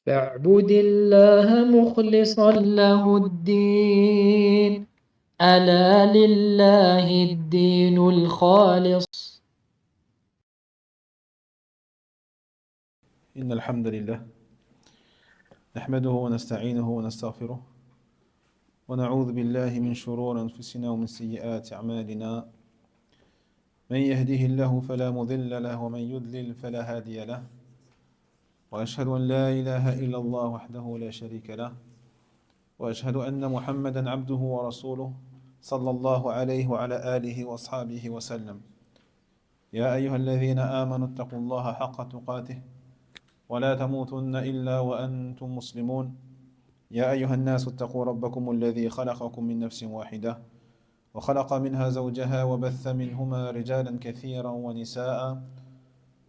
فاعبد الله مخلصا له الدين ألا لله الدين الخالص. إن الحمد لله نحمده ونستعينه ونستغفره ونعوذ بالله من شرور أنفسنا ومن سيئات أعمالنا. من يهده الله فلا مضل له ومن يضلل فلا هادي له، وأشهد أن لا إله إلا الله وحده لا شريك له، وأشهد أن محمدا عبده ورسوله صلى الله عليه وعلى آله وأصحابه وسلم. يا أيها الذين آمنوا اتقوا الله حق تقاته ولا تموتن إلا وأنتم مسلمون. يا أيها الناس اتقوا ربكم الذي خلقكم من نفس واحدة وخلق منها زوجها وبث منهما رجالا كثيرا ونساء،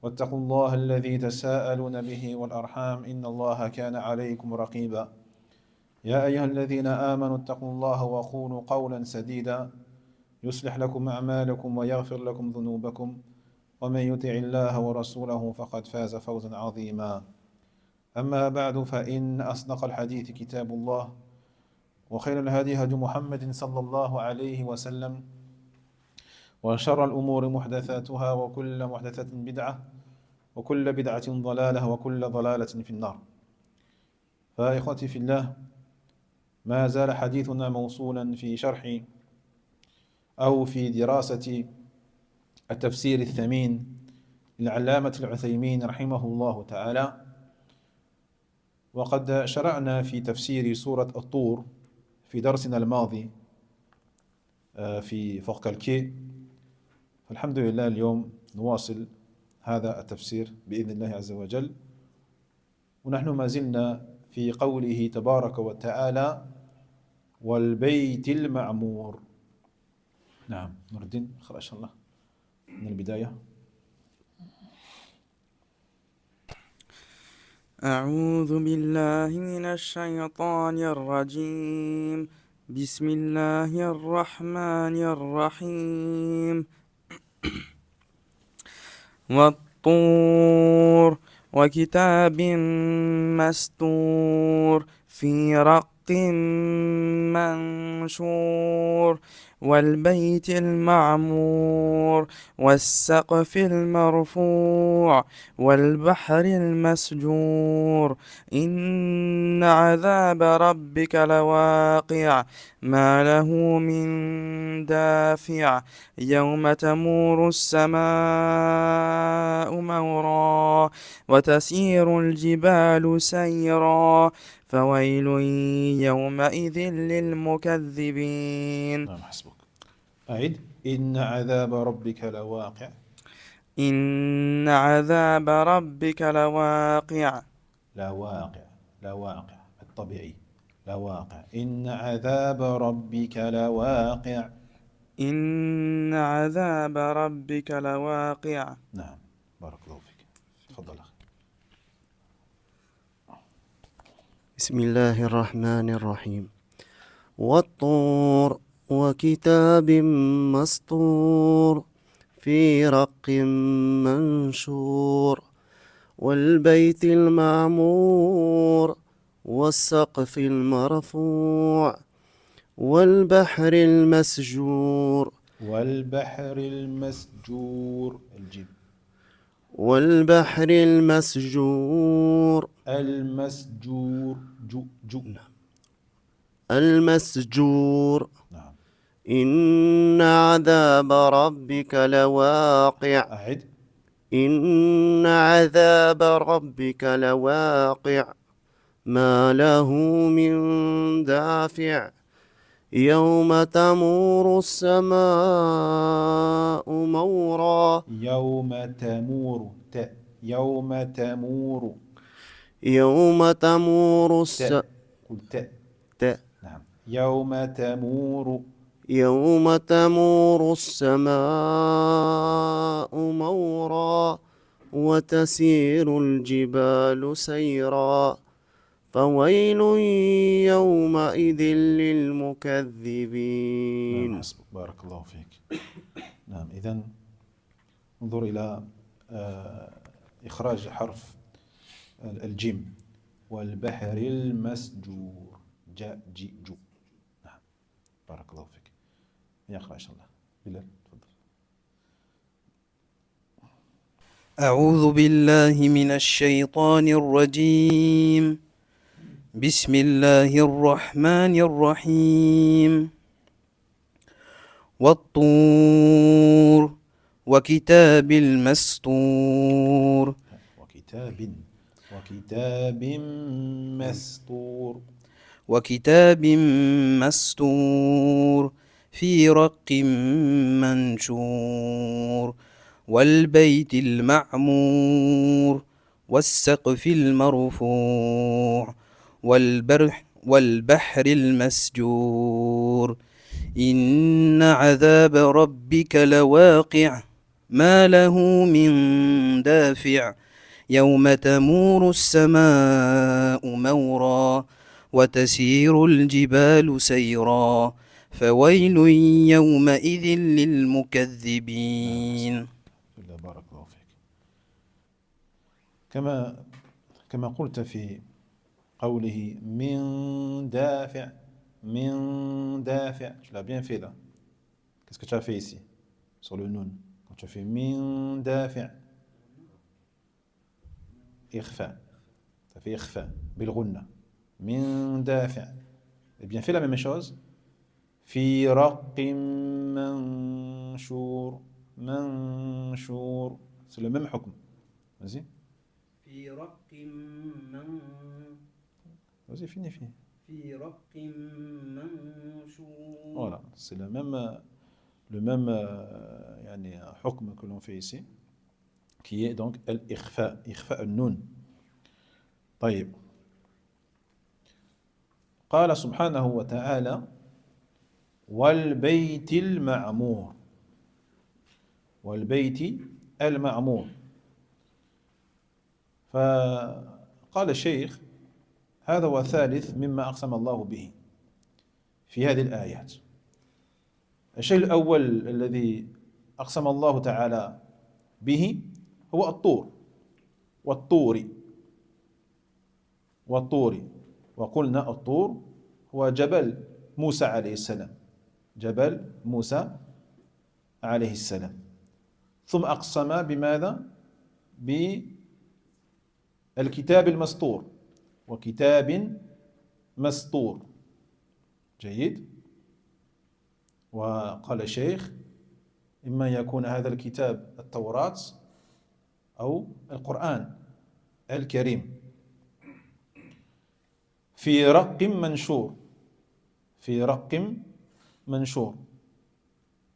واتقوا الله الذي تساءلون به والأرحام إن الله كان عليكم رقيبا. يا أيها الذين آمنوا اتقوا الله وقولوا قولا سديدا يصلح لكم أعمالكم ويغفر لكم ذنوبكم، ومن يطع الله ورسوله فقد فاز فوزا عظيما. أما بعد، فإن أصدق الحديث كتاب الله، وخير الهدي هدي محمد صلى الله عليه وسلم، وشر الأمور محدثاتها وكل محدثة بدعة وكل بدعة ضلالة وكل ضلالة في النار. فإخوتي في الله، ما زال حديثنا موصولا في شرح أو في دراسة التفسير الثمين للعلامة العثيمين رحمه الله تعالى، وقد شرعنا في تفسير سورة الطور في درسنا الماضي في فوق الكي. فالحمد لله اليوم نواصل هذا التفسير بإذن الله عز وجل، ونحن ما زلنا في قوله تبارك وتعالى والبيت المعمور. نعم، نور الدين اقرأ إن شاء الله من البداية. أعوذ بالله من الشيطان الرجيم. بسم الله الرحمن الرحيم. والطور وكتاب مستور في رق منشور والبيت المعمور والسقف المرفوع والبحر المسجور إن عذاب ربك لواقع ما له من دافع يوم تمور السماء مورا وتسير الجبال سيرا فويل يومئذ للمكذبين. نعم حسبك. أعد. إن عذاب ربك لواقع. إن عذاب ربك لواقع. لواقع الطبيعي. لواقع. إن عذاب ربك لواقع. إن عذاب ربك لواقع. نعم، بارك الله فيك. تفضل أخي. بسم الله الرحمن الرحيم. والطور وكتاب مسطور في رق منشور والبيت المعمور والسقف المرفوع والبحر المسجور. والبحر المسجور الجيم. والبحر المسجور. المسجور المسجور. نعم. إن عذاب ربك لواقع. أعد. إن عذاب ربك لواقع ما له من دافع يوم تمور السماء مورا. يوم تمور يوم تمور. يوم تمور قل نعم. يوم تمور. يوم تمور السماء مورا وتسير الجبال سيرا فويل يومئذ للمكذبين. نعم حسبك. بارك الله فيك. نعم، إذن انظر إلى إخراج حرف الجيم والبحر المسجور. جاء جي جو. نعم. بارك الله فيك. يقرأ إن شاء الله. بلال تفضل. أعوذ بالله من الشيطان الرجيم. بسم الله الرحمن الرحيم. والطور وكتاب مسطور. وكتاب مسطور. وكتاب مسطور في رق منشور. والبيت المعمور والسقف المرفوع والبحر المسجور. إن عذاب ربك لواقع ما له من دافع. يوم تمور السماء مورا وتسير الجبال سيرا فويل يومئذ للمكذبين. بارك الله فيك. كما قلت في قوله من دافع. من دافع. Tu l'as bien fait là. Qu'est-ce que tu as fait ici sur le nun quand tu as fait min دافع. إخفاء. Tu as fait إخفاء بالغنة. من دافع. Et bien fait la même chose. في رق منشور. منشور. C'est le même حكم. Vas-y. في رق Vas-y, finis. في رق منشور. Voilà, c'est le même يعني حكم que l'on fait ici, qui est donc الإخفاء, إخفاء النون. طيب. قال سبحانه وتعالى والبيت المعمور. والبيت المعمور. فقال الشيخ هذا هو ثالث مما أقسم الله به في هذه الآيات. الشيء الأول الذي أقسم الله تعالى به هو الطور. والطور. وقلنا الطور هو جبل موسى عليه السلام. جبل موسى عليه السلام. ثم أقسم بماذا؟ بالكتاب المسطور. وكتاب مسطور. جيد. وقال الشيخ إما يكون هذا الكتاب التوراة أو القرآن الكريم. في رق منشور. في رق منشور.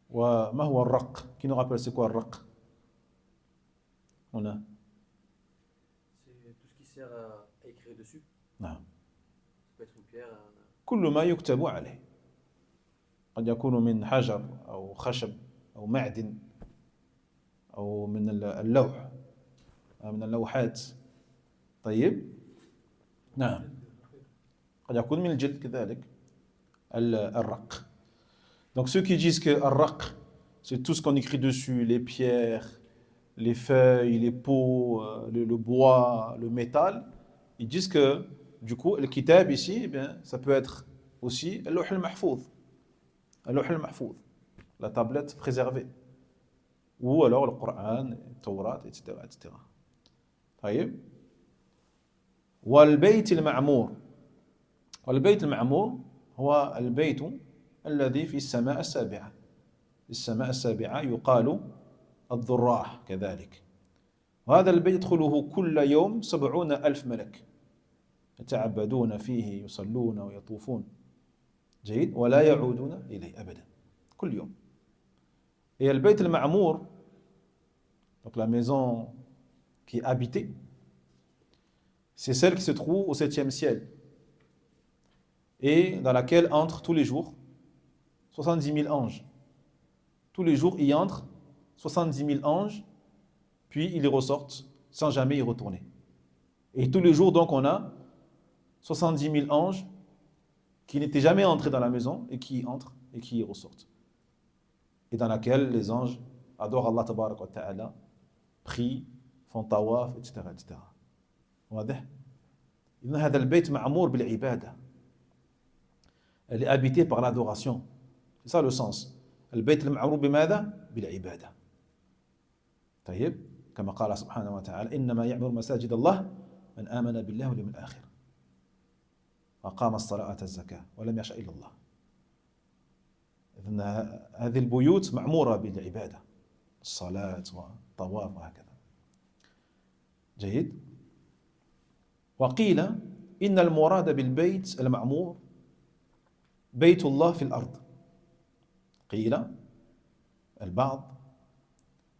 وما هو الرق؟ Qui nous rappelle c'est quoi الرق? هنا. C'est tout ce qui sert à écrire dessus. نعم. Ça peut être une pierre. كل ما يكتب عليه. قد يكون من حجر أو خشب أو معدن أو من اللوح أو من اللوحات. طيب. نعم. قد يكون من الجلد كذلك الرق. Donc ceux qui disent que الرق c'est tout ce qu'on écrit dessus, les pierres, les feuilles, les peaux, le bois, le métal, ils disent que du coup le kitab ici, eh bien, ça peut être aussi اللوح المحفوظ. اللوح المحفوظ, la tablette préservée, ou alors le Coran, le Torah, etc. etc. طيب. والبيت المعمور. والبيت المعمور هو البيت الذي في السماء السابعة. السماء السابعة يقال الضراح كذلك. وهذا البيت يدخله كل يوم 70,000 ملك يتعبدون فيه يصلون ويطوفون. جيد. ولا يعودون إليه أبدا كل يوم. Et le Bayt al-Ma'mour, donc la maison qui est habitée, c'est celle qui se trouve au 7e ciel et dans laquelle entrent tous les jours 70 000 anges. Tous les jours, il y entre 70 000 anges, puis ils y ressortent sans jamais y retourner. Et tous les jours, donc, on a 70 000 anges qui n'étaient jamais entrés dans la maison et qui y entrent et qui y ressortent. Et dans laquelle les anges adorent Allah tabarak wa ta'ala, prient, font tawaf, etc. etc. واضح؟ هذا البيت معمور بالعبادة. Elle est habitée par l'adoration. C'est ça le sens. البيت المعمور بماذا؟ بالعبادة. طيب كما قال سبحانه وتعالى إنما يعمر مساجد الله من آمن بالله واليوم الآخر وأقام الصلاة وآتى الزكاة ولم يخش إلا الله. إذن هذه البيوت معمورة بالعبادة، الصلاة والطواف وهكذا. جيد. وقيل إن المراد بالبيت المعمور بيت الله في الأرض. قيل البعض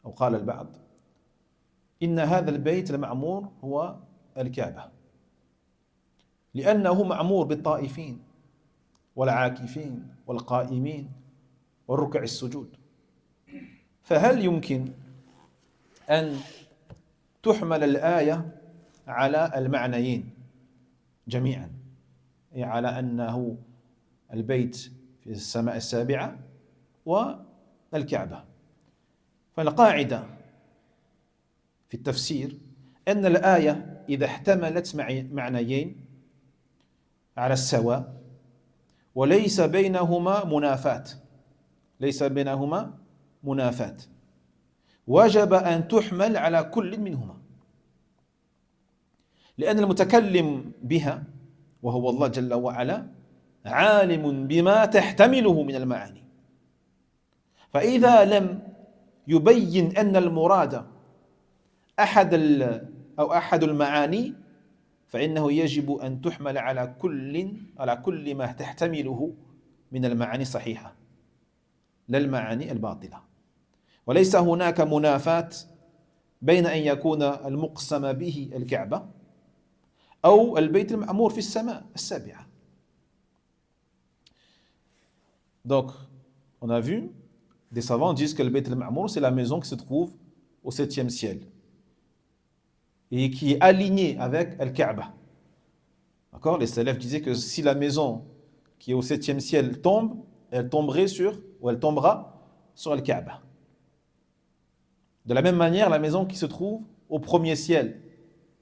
أو قال البعض إن هذا البيت المعمور هو الكعبة، لأنه معمور بالطائفين والعاكفين والقائمين والركع السجود. فهل يمكن أن تحمل الآية على المعنيين جميعا، على أنه البيت في السماء السابعة والكعبة؟ فالقاعدة في التفسير أن الآية إذا احتملت معنيين على السواء وليس بينهما منافاة، ليس بينهما منافاة، وجب أن تحمل على كل منهما، لأن المتكلم بها وهو الله جل وعلا عالم بما تحتمله من المعاني. فإذا لم يبين أن المراد أحد المعاني فإنه يجب أن تحمل على كل ما تحتمله من المعاني الصحيحة لا المعاني الباطلة. وليس هناك منافاة بين أن يكون المقسم به الكعبة أو البيت المعمور في السماء السابعة. Donc, on a vu, des savants disent que le Bayt al-Ma'mour, c'est la maison qui se trouve au 7e ciel et qui est alignée avec Al-Kaaba. D'accord? Les salafs disaient que si la maison qui est au 7e ciel tombe, elle tombera sur Al-Kaaba. De la même manière, la maison qui se trouve au premier ciel,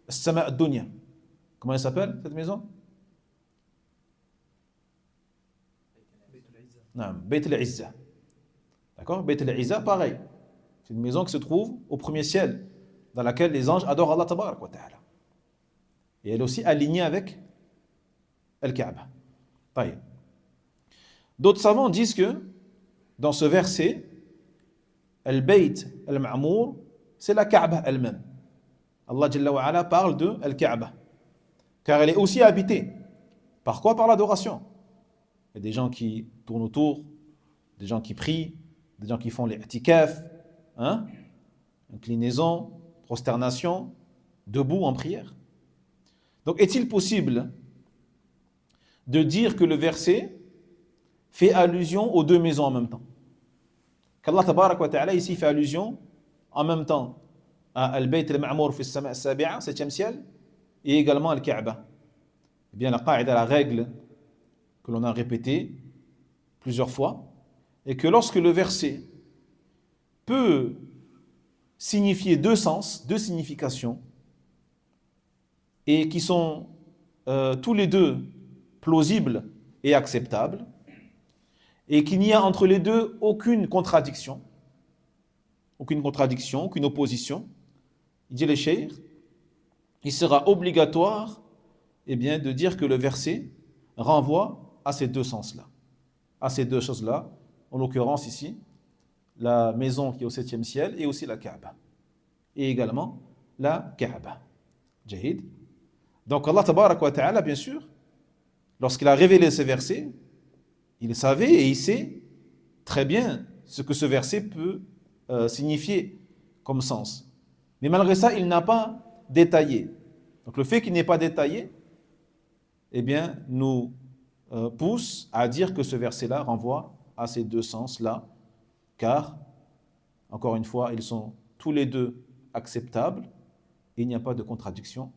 As-Sama' ad-Dunya. Comment elle s'appelle cette maison? Non, Bayt al-Izza. D'accord? Bayt al-Izza, pareil. C'est une maison qui se trouve au premier ciel, dans laquelle les anges adorent Allah tabarak wa ta'ala. Et elle est aussi alignée avec Al-Kaaba. D'autres savants disent que dans ce verset, Al-Bayt al-Ma'mour, c'est la Kaaba elle-même. Allah Jalla wa Ala parle de Al-Kaaba, car elle est aussi habitée. Par quoi? Par l'adoration. Il y a des gens qui tournent autour, des gens qui prient, des gens qui font les i'tikaf, inclinaison, prosternation, debout en prière. Donc, est-il possible de dire que le verset fait allusion aux deux maisons en même temps? Qu'Allah tabarak wa ta'ala ici fait allusion en même temps à Al-Bayt al-Ma'mour fi as-Sama' as-Sabi'a, 7e ciel, et également Al-Kaaba. Eh bien, la qa'ida, la règle que l'on a répétée plusieurs fois, est que lorsque le verset peut signifier deux sens, deux significations, et qui sont tous les deux plausibles et acceptables, et qu'il n'y a entre les deux aucune contradiction, aucune opposition, il dit le cheikh, il sera obligatoire de dire que le verset renvoie à ces deux sens-là, à ces deux choses-là, en l'occurrence ici, la maison qui est au 7e ciel et aussi la Kaaba, et également la Kaaba. Jahid. Donc Allah tabarak wa ta'ala, bien sûr, lorsqu'il a révélé ces versets, il savait et il sait très bien ce que ce verset peut signifier comme sens. Mais malgré ça, il n'a pas détaillé. Donc le fait qu'il n'ait pas détaillé, nous pousse à dire que ce verset-là renvoie à ces deux sens-là, car, encore une fois, ils sont tous les deux acceptables et il n'y a pas de contradiction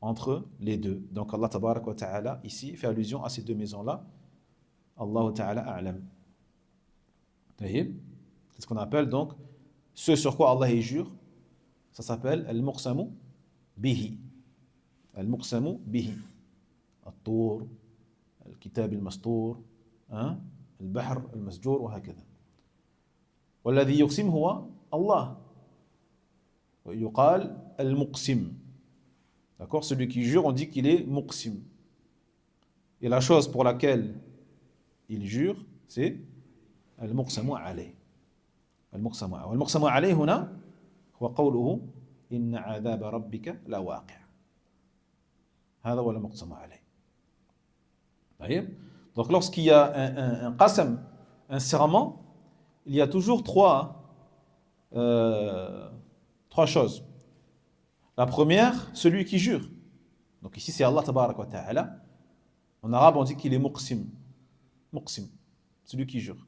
entre les deux. Donc Allah tabarak wa ta'ala ici fait allusion à ces deux maisons-là. Allahu ta'ala a'lam. C'est ce qu'on appelle donc ce sur quoi Allah y jure. Ça s'appelle al-muqsamu bihi. Al-muqsamu bihi. الطور الكتاب المسطور البحر المسجور وهكذا. والذي يقسم هو الله. ويقال المقسم. D'accord? Celui qui jure, on dit qu'il est muqsim. Et la chose pour laquelle il jure, c'est المقسم عليه. والمقسم عليه هنا هو قوله إن عذاب ربك لواقع. هذا هو المقسم عليه. Donc lorsqu'il y a un qasam, un serment, il y a toujours trois choses. La première, celui qui jure. Donc ici c'est Allah tabarak wa ta'ala. En arabe on dit qu'il est muqsim. Muqsim, celui qui jure.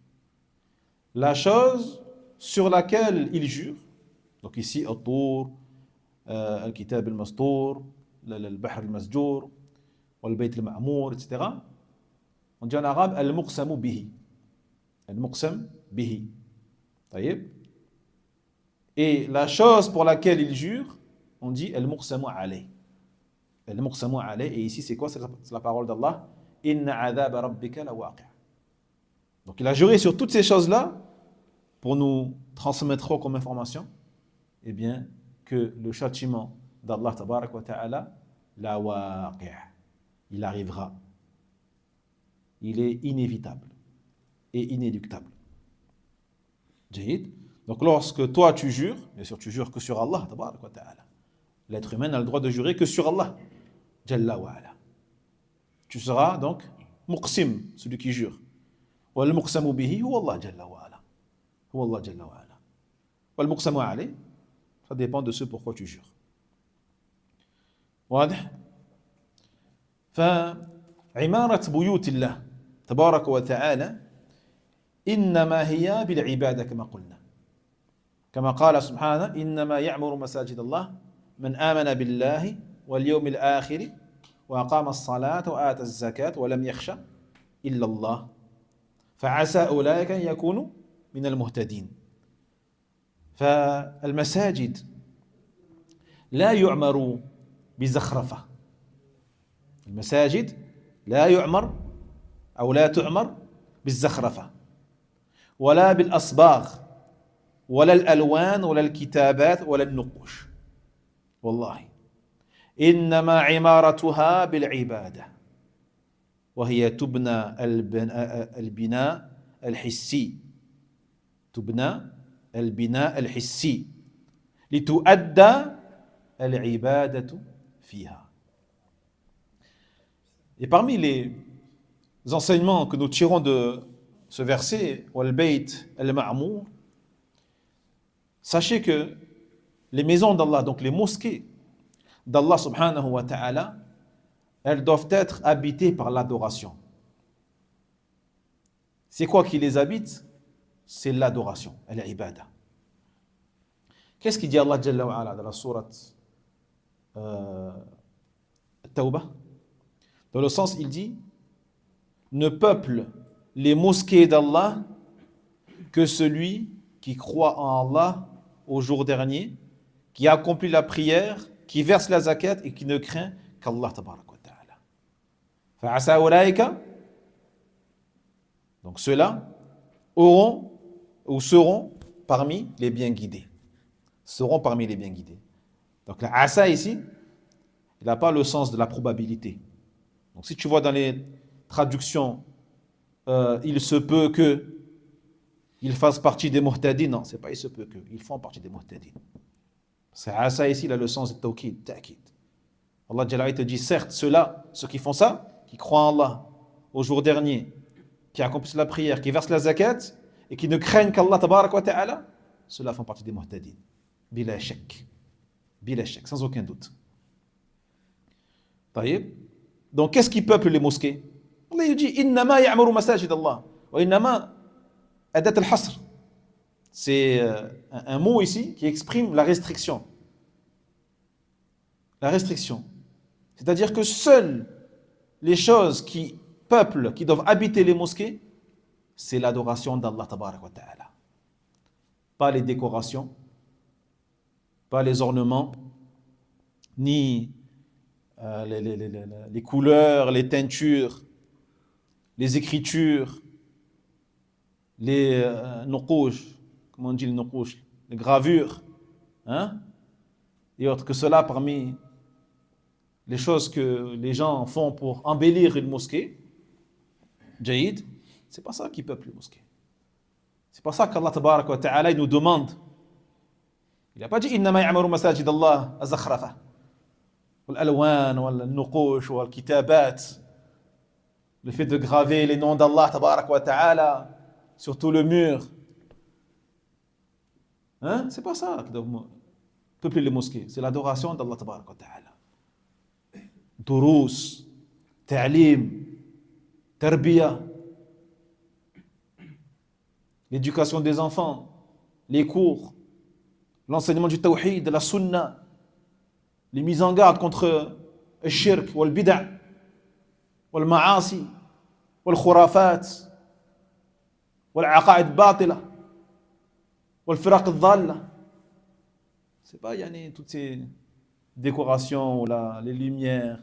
La chose sur laquelle il jure, donc ici al-Tur, al-Kitab al-Mastur, al-Bahr al-Masjour, al-Bayt al-Ma'mour, etc. On dit en arabe al-Muqsamu bihi. Al-Muqsam bihi. طيب. Et la chose pour laquelle il jure, on dit al-Muqsamu alayh. Al-Muqsamu alayh. Et ici c'est quoi? C'est la parole d'Allah. Inna adhaba rabbika lawaqi'. Donc il a juré sur toutes ces choses-là pour nous transmettre comme information, eh bien, que le châtiment d'Allah tabarak wa ta'ala, la waqi', il arrivera. Il est inévitable et inéluctable. Jahid. Donc lorsque toi tu jures, bien sûr tu jures que sur Allah tabarak wa ta'ala. L'être humain n'a le droit de jurer que sur Allah Jalla wa ala. Tu seras donc muqsim, celui qui jure. Wal muqsamu bihi huwa Allah Jalla wa ala. Huwa Allah Jalla wa ala. Wal muqsamu alayh, ça dépend de ce pourquoi tu jures. واضح؟ فعمارة بيوت الله تبارك وتعالى إنما هي بالعبادة كما قلنا. كما قال سبحانه إنما يعمر مساجد الله من آمن بالله واليوم الآخر وأقام الصلاة وآتى الزكاة ولم يخشى إلا الله فعسى أولئك أن يكونوا من المهتدين. فالمساجد لا يعمر بزخرفة. المساجد لا يعمر أو لا تعمر بالزخرفة ولا بالأصباغ ولا الألوان ولا الكتابات ولا النقوش. والله إنما عمارتها بالعبادة وهي تبنى البناء الحسي. تبنى البناء الحسي لتؤدى العبادة فيها. Et parmi les enseignements que nous tirons de ce verset, Wal-Bayt al-Ma'mour, sachez que les maisons d'Allah, donc les mosquées d'Allah subhanahu wa ta'ala, elles doivent être habitées par l'adoration. C'est quoi qui les habite? C'est l'adoration, l'ibada. Qu'est-ce qu'il dit Allah Jalla wa ala dans la sourate Tawbah? Dans le sens, il dit ne peuple les mosquées d'Allah que celui qui croit en Allah au jour dernier, qui accomplit la prière, qui verse la zakat et qui ne craint qu'Allah tabarak wa ta'ala. Fa'asa ulaika, donc ceux-là auront ou seront parmi les bien guidés. Seront parmi les bien guidés. Donc la asa ici, il n'a pas le sens de la probabilité. Donc si tu vois dans les traductions il se peut que ils fassent partie des muhtadin, non, c'est pas il se peut que, ils font partie des muhtadin. C'est asa ici, il a le sens de tawkid, ta'kid. Allah Jalla te dit certes, ceux-là, ceux qui font ça, qui croient en Allah au jour dernier, qui accomplissent la prière, qui versent la zakat et qui ne craignent qu'Allah tabarak wa ta'ala, ceux-là font partie des muhtadin. Bila shak. Bila shak, sans aucun doute. Taïb. Donc qu'est-ce qui peuple les mosquées? Allah dit innama ya'muru masajid Allah wa innama adat al-hasr. C'est un mot ici qui exprime la restriction. La restriction. C'est-à-dire que seules les choses qui peuplent, qui doivent habiter les mosquées, c'est l'adoration d'Allah tabarak wa ta'ala. Pas les décorations, pas les ornements, ni les couleurs, les teintures, les écritures, les nuqoush, comment on dit les nuqoush, les gravures, hein, et autres que cela parmi les choses que les gens font pour embellir une mosquée, jaïd, c'est pas ça qui peuple les mosquées. C'est pas ça qu'Allah tabarak wa ta'ala il nous demande. Il n'a pas dit innama ya'muru masajid Allah az-zakhrafa wal alwan wal nuqoush wal kitabat, le fait de graver les noms d'Allah tabarak wa ta'ala sur tout le mur. Hein? C'est pas ça qui doit peupler les mosquées, c'est l'adoration d'Allah tabarak wa ta'ala. Durous, ta'lim, tarbiya, l'éducation des enfants, les cours, l'enseignement du tawhid, de la sunna, les mises en garde contre le shirk, le bid'a, le ma'asi, le khurafat, le aqa'id batila, le firaq al-dhalla. C'est pas toutes ces décorations, les lumières,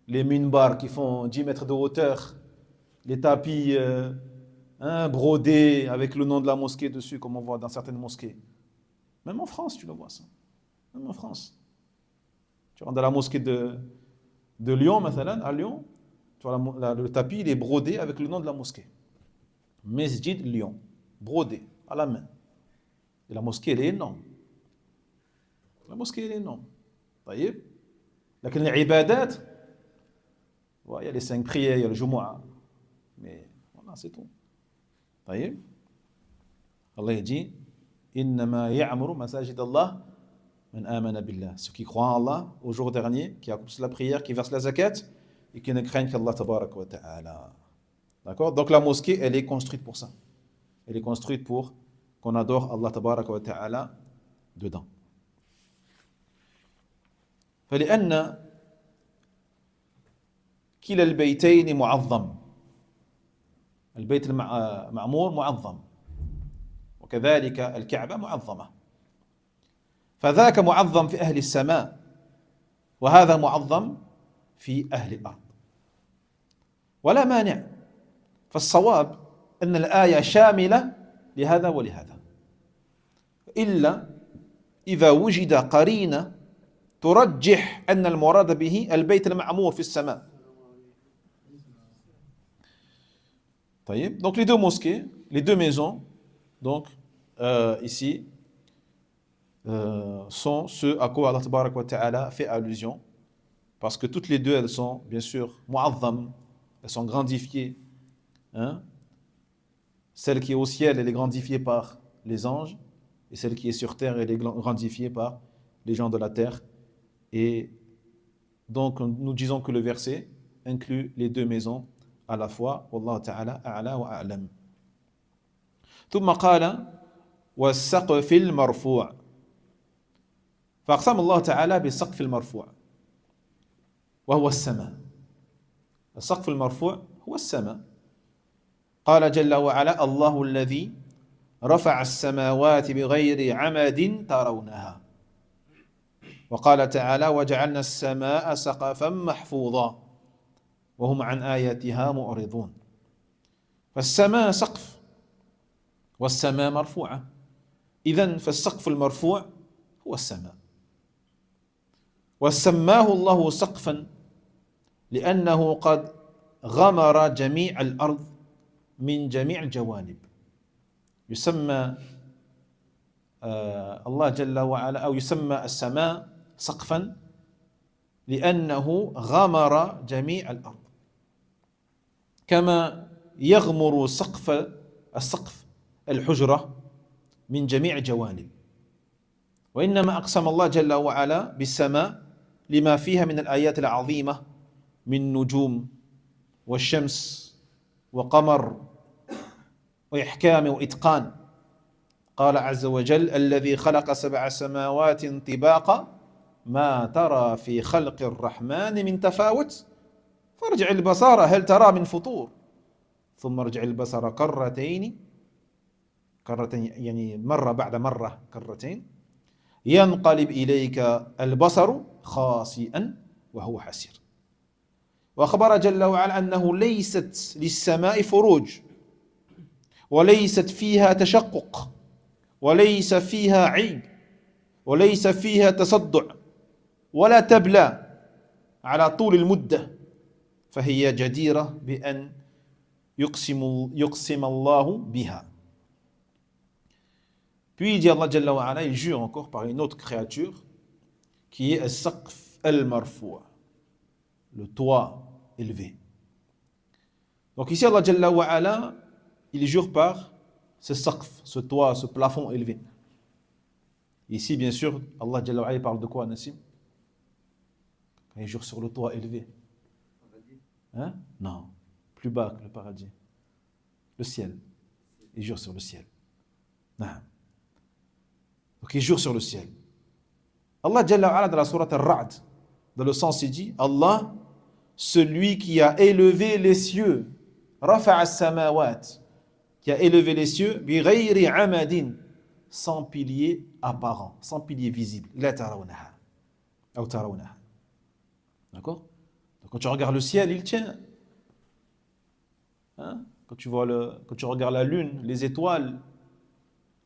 les minbars qui font 10 mètres de hauteur, les tapis brodés avec le nom de la mosquée dessus, comme on voit dans certaines mosquées. Même en France, tu le vois ça. Même en France. Tu rentres dans la mosquée de Lyon, à Lyon, tu vois le tapis, il est brodé avec le nom de la mosquée. Mesjid Lyon, brodé, à la main. Et la mosquée, elle est énorme. La mosquée, elle est énorme. طيب. لكن les ibadat, il y a les 5 prières, il y a le Jumu'ah. Mais voilà, c'est tout. طيب. Allah dit إنما يعمر مساجد الله من آمن بالله. Ceux qui croient en Allah au jour dernier, qui accomplissent la prière, qui versent la zakat et qui ne craignent qu'Allah tabarak wa ta'ala. D'accord? Donc la mosquée, elle est construite pour ça. Elle est construite pour qu'on adore Allah tabarak wa ta'ala dedans. فلأن كلا البيتين معظم. البيت المعمور معظم وكذلك الكعبة معظمة. فذاك معظم في أهل السماء وهذا معظم في أهل الأرض ولا مانع. فالصواب أن الآية شاملة لهذا ولهذا إلا إذا وجد قرينة ترجح أن المراد به البيت المعمور في السماء. طيب. Donc les deux mosquées, les deux maisons, donc ici sont ceux à quoi Allah tabarak wa ta'ala fait allusion, parce que toutes les deux elles sont bien sûr mu'azzam, elles sont grandifiées, hein? Celle qui est au ciel elle est grandifiée par les anges et celle qui est sur terre elle est grandifiée par les gens de la terre. Et donc nous disons que le verset inclut les deux maisons à la fois. Wallahu ta'ala a'la wa a'lam. ثم قال والسقف المرفوع. فأقسم الله تعالى بالسقف المرفوع وهو السماء. السقف المرفوع هو السماء. قال جل وعلا الله الذي رفع السماوات بغير عمد ترونها. وقال تعالى وجعلنا السماء سقفا محفوظا وهم عن آياتها معرضون. فالسماء سقف والسماء مرفوعة. إذن فالسقف المرفوع هو السماء. وسماه الله سقفا لأنه قد غمر جميع الأرض من جميع الجوانب. يسمى الله جل وعلا أو يسمى السماء سقفا لأنه غمر جميع الأرض كما يغمر السقف الحجرة من جميع الجوانب. وإنما أقسم الله جل وعلا بالسماء لما فيها من الآيات العظيمة من نجوم والشمس وقمر وإحكام وإتقان. قال عز وجل الذي خلق 7 سماوات طباقا ما ترى في خلق الرحمن من تفاوت فارجع البصر هل ترى من فطور ثم ارجع البصر كرتين يعني مرة بعد مرة كرتين ينقلب إليك البصر خاسئا وهو حسير. وأخبر جل وعلا أنه ليست للسماء فروج وليست فيها تشقق وليس فيها عيب وليس فيها تصدع ولا تبلى على طول المدة فهي جديرة بأن يقسم الله بها. Puis il dit Allah Jalla wa Ala, il jure encore par une autre créature qui est As-Saqf al-Marfou', le toit élevé. Donc ici Allah Jalla wa Ala, il jure par ce Saqf, ce toit, ce plafond élevé. Ici bien sûr, Allah Jalla wa Ala parle de quoi, Nassim? Quand il jure sur le toit élevé. Hein? Non, plus bas que le paradis. Le ciel. Il jure sur le ciel. Non. Donc il jure sur le ciel. Allah Jalla wa Ala dans la sourate Ar-Ra'd, dans le sens il dit, Allah, celui qui a élevé les cieux, rafa'a as-samawat, qui a élevé les cieux, bi ghayri amadin, sans pilier apparent, sans pilier visible. La tarawnaha. Ou tarawnaha. D'accord? Donc quand tu regardes le ciel, il tient. Hein? Quand tu regardes la lune, les étoiles,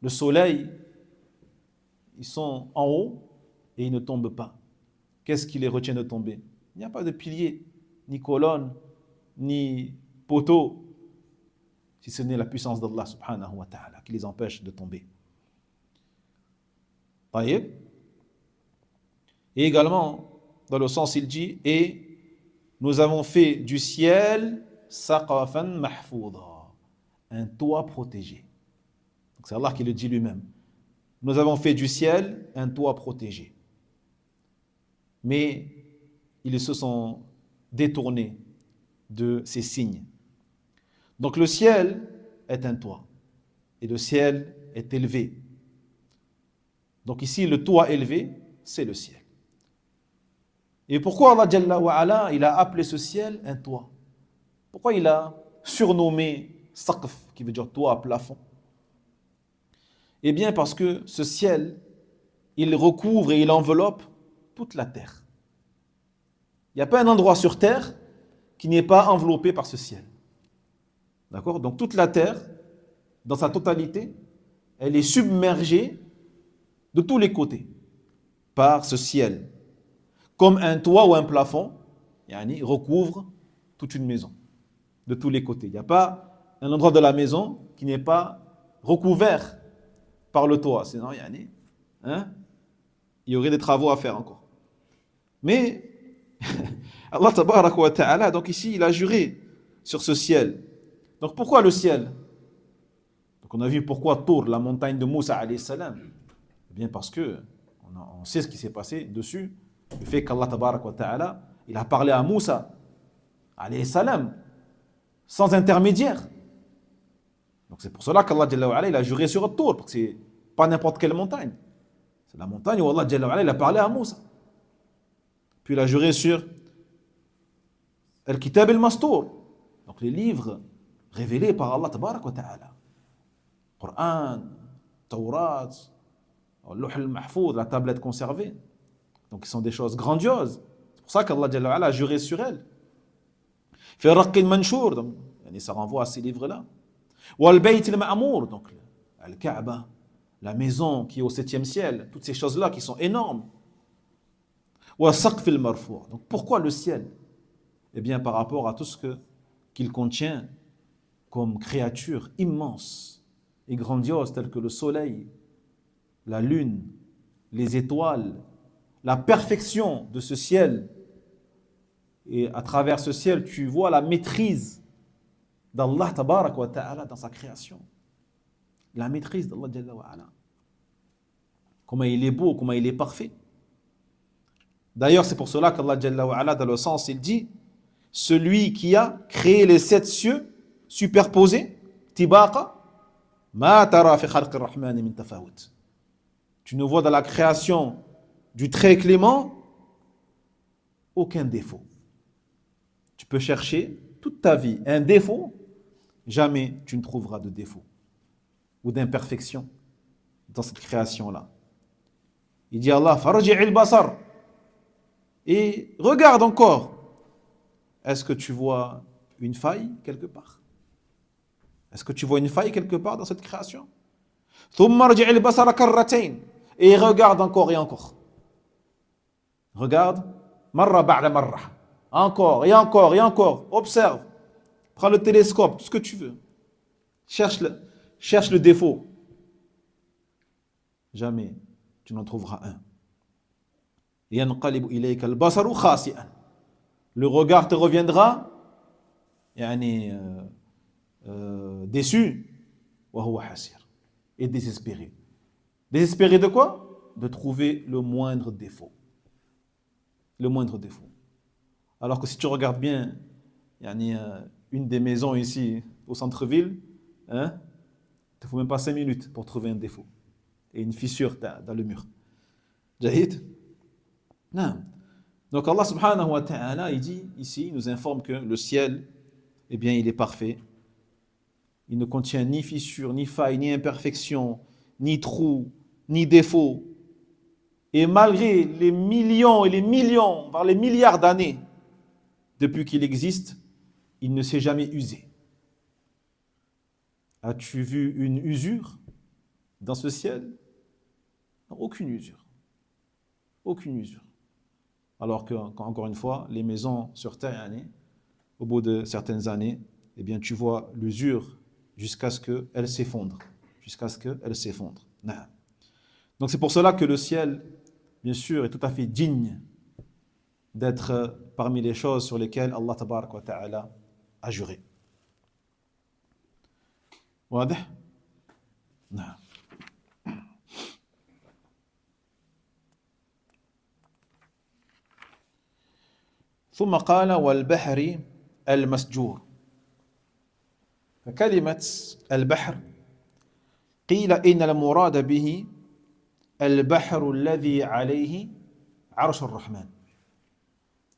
le soleil, ils sont en haut et ils ne tombent pas. Qu'est-ce qui les retient de tomber? Il n'y a pas de pilier, ni colonne, ni poteau, si ce n'est la puissance d'Allah subhanahu wa ta'ala qui les empêche de tomber. Et également, dans le sens, il dit, et nous avons fait du ciel saqafan mahfouda, un toit protégé. Donc c'est Allah qui le dit lui-même. Nous avons fait du ciel un toit protégé. Mais ils se sont détournés de ces signes. Donc le ciel est un toit et le ciel est élevé. Donc ici le toit élevé, c'est le ciel. Et pourquoi Allah Jalla wa Ala, il a appelé ce ciel un toit? Pourquoi il a surnommé Saqf, qui veut dire toit, plafond? Eh bien parce que ce ciel, il recouvre et il enveloppe toute la terre. Il n'y a pas un endroit sur terre qui n'est pas enveloppé par ce ciel. D'accord? Donc toute la terre, dans sa totalité, elle est submergée de tous les côtés par ce ciel. Comme un toit ou un plafond, recouvre toute une maison, de tous les côtés. Il n'y a pas un endroit de la maison qui n'est pas recouvert par le toit. Sinon, il y aurait des travaux à faire encore. Mais Allah tabarak wa ta'ala, donc ici, il a juré sur ce ciel. Donc pourquoi le ciel? Donc on a vu pourquoi Tour, la montagne de Moussa alayhi salam. Eh bien parce que on sait ce qui s'est passé dessus. Le fait qu'Allah tabarak wa ta'ala, il a parlé à Moussa alayhi salam sans intermédiaire. Donc c'est pour cela qu'Allah Jalla wa Ala, il a juré sur le Tour, parce que c'est pas n'importe quelle montagne. C'est la montagne où Allah Jalla wa Ala, il a parlé à Moussa. Puis il a juré sur Al-Kitab al-Mastour, donc les livres révélés par Allah tabarak wa ta'ala. Coran, Taurat, Louh al-Mahfouz, la tablette conservée. Donc, ce sont des choses grandioses. C'est pour ça qu'Allah Jalla wa Ala a juré sur elles. Fi Raqqin Manshur, donc ça renvoie à ces livres-là. Wal Bayt al-Ma'mour, donc Al-Kaaba, la maison qui est au 7e ciel, toutes ces choses-là qui sont énormes. Wa Saqf al-Marfou'. Donc, pourquoi le ciel? Eh bien, par rapport à tout ce qu'il contient comme créatures immenses et grandioses, telles que le soleil, la lune, les étoiles, la perfection de ce ciel. Et à travers ce ciel, tu vois la maîtrise d'Allah tabarak wa ta'ala dans sa création. La maîtrise d'Allah Jalla wa Ala. Comment il est beau, comment il est parfait. D'ailleurs, c'est pour cela qu'Allah Jalla wa Ala, dans le sens, il dit, celui qui a créé les 7 cieux superposés, tibaqa, ma tara fi khalqi ar-rahmani min tafawut. Tu ne vois dans la création du très clément aucun défaut. Tu peux chercher toute ta vie un défaut, jamais tu ne trouveras de défaut ou d'imperfection dans cette création-là. Il dit Allah, farji'il basar, Et regarde encore. Est-ce que tu vois une faille quelque part? Est-ce que tu vois une faille quelque part dans cette création? ثم ارجع البصر كرتين. Et regarde encore et encore. Regarde. مرة بعد مرة. Encore et encore et encore. Observe. Prends le télescope, tout ce que tu veux. Cherche le défaut. Jamais tu n'en trouveras un. ينقلب إليك البصر خاسئا. Le regard te reviendra يعني, déçu وهو حسير et désespéré. Désespéré de quoi? De trouver le moindre défaut. Le moindre défaut. Alors que si tu regardes bien, يعني, une des maisons ici au centre-ville, hein, il ne te faut même pas 5 minutes pour trouver un défaut et une fissure dans le mur. Jahid? Non. Donc Allah subhanahu wa ta'ala, il dit ici, il nous informe que le ciel, eh bien, il est parfait. Il ne contient ni fissure, ni faille, ni imperfection, ni trou, ni défaut. Et malgré les millions et les millions, voire les milliards d'années depuis qu'il existe, il ne s'est jamais usé. As-tu vu une usure dans ce ciel? Aucune usure. Aucune usure. Alors que, encore une fois, les maisons sur terre, au bout de certaines années, eh bien, tu vois l'usure jusqu'à ce qu'elle s'effondre. Jusqu'à ce qu'elle s'effondre. Donc c'est pour cela que le ciel, bien sûr, est tout à fait digne d'être parmi les choses sur lesquelles Allah tabaraka wa ta'ala a juré. واضح؟ نعم. ثم قال والبحر المسجور. فكلمة البحر قيل إن المراد به البحر الذي عليه عرش الرحمن.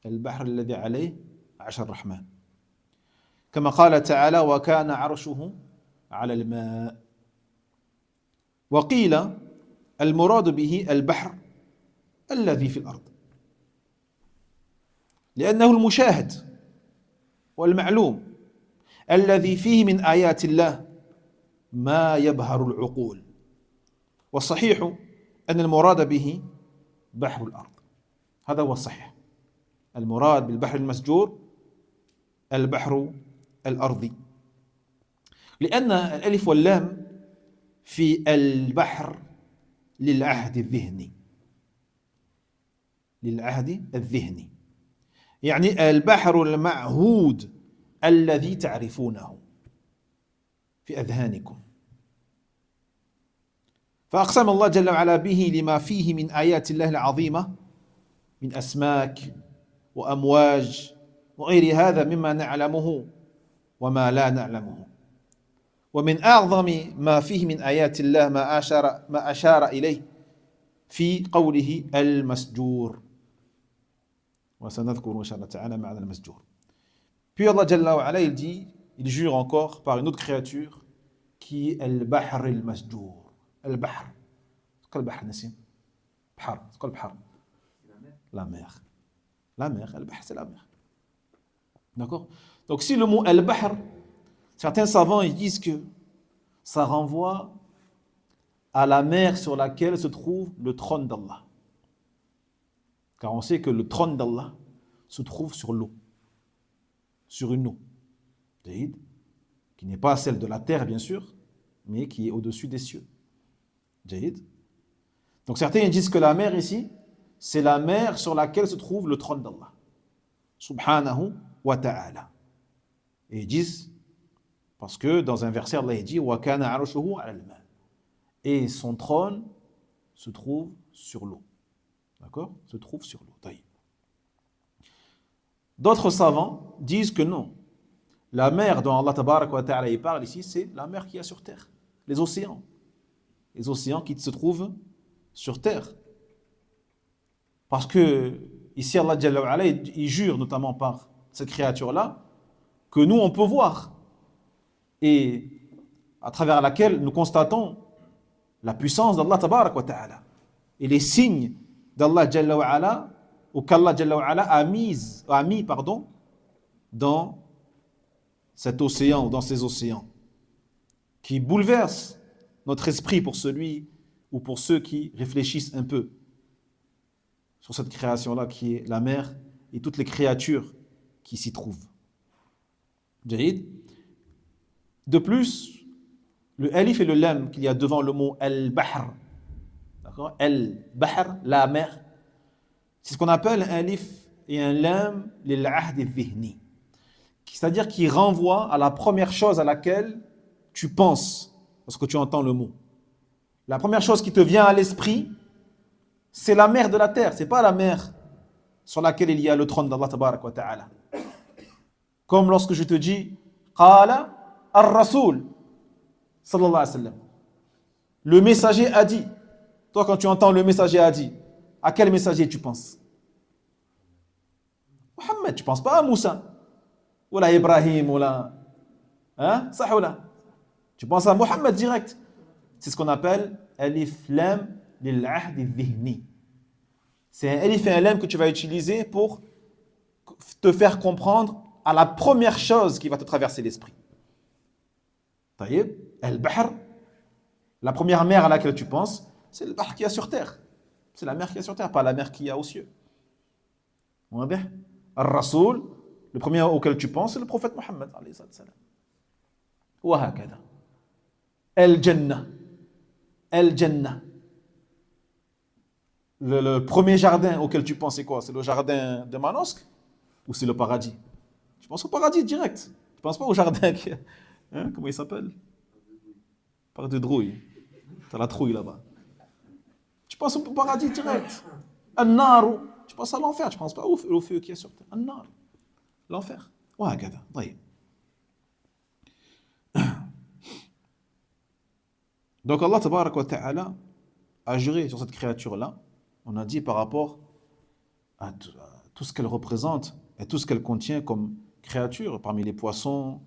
البحر الذي عليه عرش الرحمن. كما قال تعالى وكان عرشه على الماء. وقيل المراد به البحر الذي في الأرض لأنه المشاهد والمعلوم الذي فيه من آيات الله ما يبهر العقول. والصحيح أن المراد به بحر الأرض. هذا هو الصحيح. المراد بالبحر المسجور البحر الأرضي لأن الألف واللام في البحر للعهد الذهني. للعهد الذهني يعني البحر المعهود الذي تعرفونه في أذهانكم. فأقسم الله جل وعلا به لما فيه من آيات الله العظيمة من أسماك وأمواج وغير هذا مما نعلمه وما لا نعلمه. ومن أعظم ما فيه من آيات الله ما أشار إليه في قوله المسجور. وسنذكر إن شاء الله تعالى معنى المسجور. Puis Allah Jalla wa ala, il dit, il jure encore par une autre créature qui est al-Bahr al-Masjour. Al-Bahr. C'est quoi le Bahr, Nassim? Bahr. C'est quoi le Bahr? La mer. La mer. Al-Bahr, c'est la mer. D'accord? Donc si le mot al-Bahr, certains savants ils disent que ça renvoie à la mer sur laquelle se trouve le trône d'Allah. Car on sait que le trône d'Allah se trouve sur l'eau. Sur une eau, qui n'est pas celle de la terre bien sûr, mais qui est au-dessus des cieux. Donc certains disent que la mer ici, c'est la mer sur laquelle se trouve le trône d'Allah, subhanahu wa ta'ala. Et ils disent, parce que dans un verset Allah dit wa kana arushuhu ala al-ma, et son trône se trouve sur l'eau. D'accord? Se trouve sur l'eau. D'autres savants disent que non. La mer dont Allah tabaraka wa ta'ala y parle ici, c'est la mer qu'il y a sur terre, les océans. Les océans qui se trouvent sur terre. Parce que ici Allah Jalla wa ala, il jure notamment par cette créature-là que nous on peut voir et à travers laquelle nous constatons la puissance d'Allah tabaraka wa ta'ala et les signes d'Allah Jalla wa ala ou qu'Allah Jalla wa Ala a mis dans cet océan ou dans ces océans qui bouleversent notre esprit pour celui ou pour ceux qui réfléchissent un peu sur cette création-là qui est la mer et toutes les créatures qui s'y trouvent. Jahid. De plus, le alif et le lam qu'il y a devant le mot al-bahr, d'accord? Al-bahr, la mer, c'est ce qu'on appelle un alif et un lam lil-ahd al-dhihni, c'est-à-dire qui renvoie à la première chose à laquelle tu penses lorsque tu entends le mot. La première chose qui te vient à l'esprit, c'est la mer de la terre, c'est pas la mer sur laquelle il y a le trône d'Allah tabarak wa ta'ala. Comme lorsque je te dis qala ar-rasoul sallallahu alayhi wa sallam, le messager a dit. Toi, quand tu entends le messager a dit, à quel messager tu penses? Mohammed, tu penses pas à Moussa ou à Ibrahim ou à ça ou là. Tu penses à Mohammed direct. C'est ce qu'on appelle alif lam lil ahd al-dhihni. C'est un alif et un lam que tu vas utiliser pour te faire comprendre à la première chose qui va te traverser l'esprit. Taïb, al-bahr, la première mer à laquelle tu penses, c'est le bahr qui y a sur terre. C'est la mer qui y a sur terre, pas la mer qui y a aux cieux. Al-Rasoul, le premier auquel tu penses, c'est le prophète Mohammed. وهكذا. Al-Jannah. Al-Jannah. Le premier jardin auquel tu penses, c'est quoi? C'est le jardin de Manosque ou c'est le paradis? Tu penses au paradis direct. Tu ne penses pas au jardin qui... comment il s'appelle? Parc de Drouille. Tu as la trouille là-bas. Tu penses au paradis direct. An-nar. Tu penses à l'enfer. Tu ne penses pas au feu qui est sur terre. An-nar. L'enfer. وهكذا. طيب. Donc Allah tabarak wa ta'ala a juré sur cette créature-là. On a dit par rapport à tout ce qu'elle représente et tout ce qu'elle contient comme créature, parmi les poissons,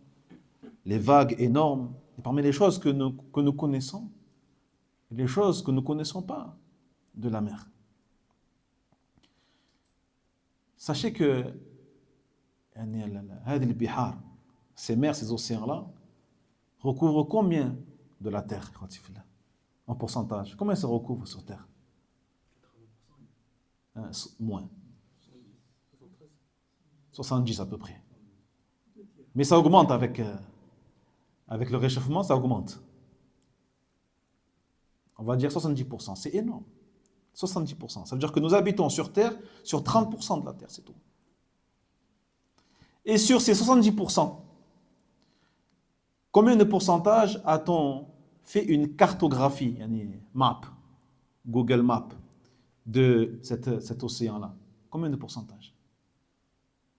les vagues énormes, et parmi les choses que nous connaissons, et les choses que nous ne connaissons pas de la mer. Sachez que ces mers, ces océans-là, recouvrent combien de la terre en pourcentage? Combien ça recouvre sur terre? Moins. 70 à peu près. Mais ça augmente avec le réchauffement, ça augmente. On va dire 70%. C'est énorme. 70%. Ça veut dire que nous habitons sur terre sur 30% de la terre, c'est tout. Et sur ces 70%, combien de pourcentage a-t-on fait une cartographie, une map, Google Maps, de cet océan-là? Combien de pourcentage?